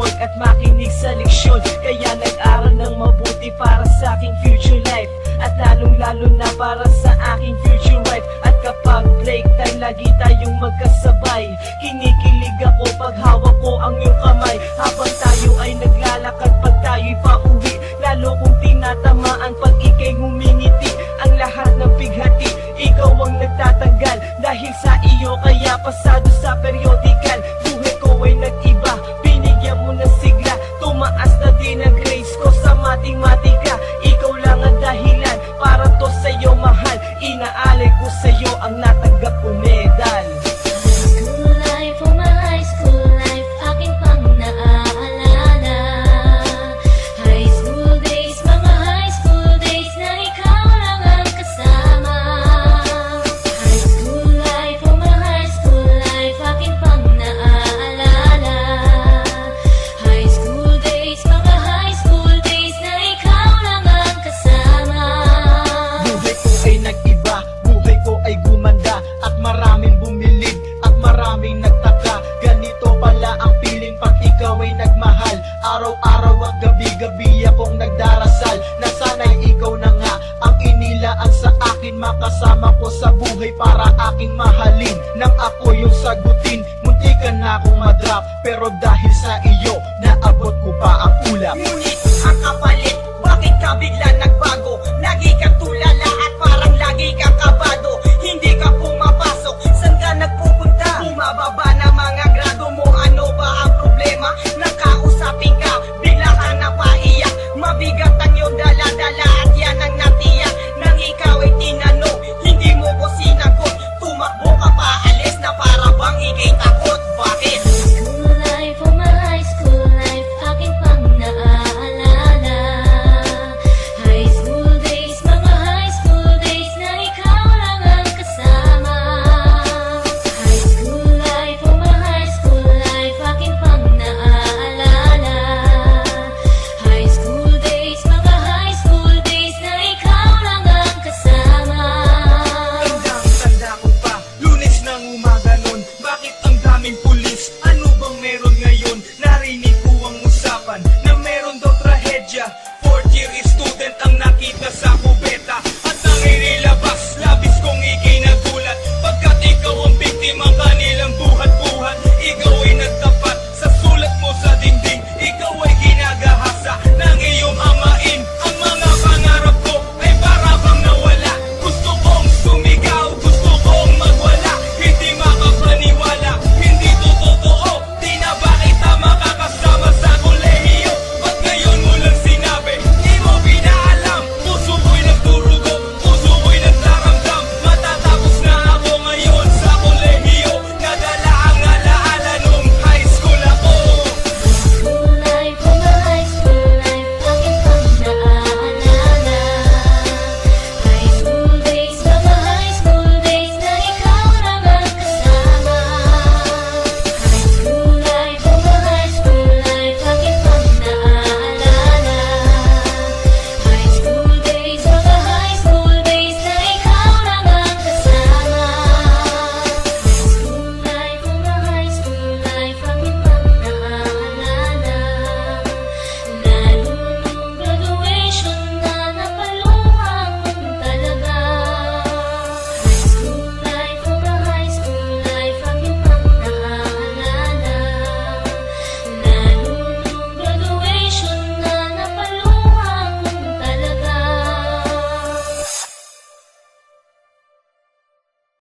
mag-homework at makinig sa leksyon. Kaya nag-aral ng mabuti para sa aking future life, at lalong-lalo na para sa aking future wife. At kapag break time, lagi tayong magkasabay. Kinikilig ako pag hawak ko ang iyong kamay, habang tayo ay naglalakad pag tayo'y pauwi. Lalo kong tinatamaan pag ika'y ngumingiti. Ang lahat ng bighati, ikaw ang nagtatanggal. Dahil sa iyo kaya pasado sa periodical. Buhay ko ay nag-iba, binigyan mo ng sigla. Tumaas na din ang grades ko sa matematika. Ikaw lang ang dahilan para to sa'yo mahal. Inaalay ko sa'yo ang natanggap kong medal. School life, oh my high school life, aking pang naaalala. High school days, mga high school days na ikaw lang ang kasama. High school life, oh my high school life, aking pang naaalala. High school days, mga high school days na ikaw lang ang kasama. Buhay ko ay nag-iba, buhay ko ay gumanda, at maraming bumilig, at maraming nagtaka. Ganito pala ang feeling pag ikaw ay nagmahal. Araw-araw at gabi-gabi akong nagdarasal na sana'y ikaw na nga ang inilaan sa akin. Makasama ko sa buhay para aking mahalin. Nang ako yung sagutin, muntikan na akong madrop, pero dahil sa iyo, naabot ko pa ang ulap. Ngunit ang kapalit, bakit ka bigla nagbago? Lagi kang tulala at parang lagi kang kabado. Hindi ka pumapasok, saan ka nagpupunta? Bumababa na mga grado mo, ano ba ang problema? Nakausapin ka, bigla kang napaiyak. Mabigat ang iyong dala-dala at yan ang natiyak. Nang ikaw ay tinanong, hindi mo ko sinagot. Tumakbo ka pa, alis na para bang ikay takot. Bakit? School life, oh my high school life, aking pang naaalala. High school days, mga high school days na ikaw lang ang kasama. High school life, oh my high school life, aking pang naaalala. High school days, mga high school days na ikaw lang ang kasama. Tandang-tanda ko pa, Lunes ng umaga nun. Bakit ang daming pulis? Ano bang meron ngayon? Narinig ko ang usapan na meron daw trahedya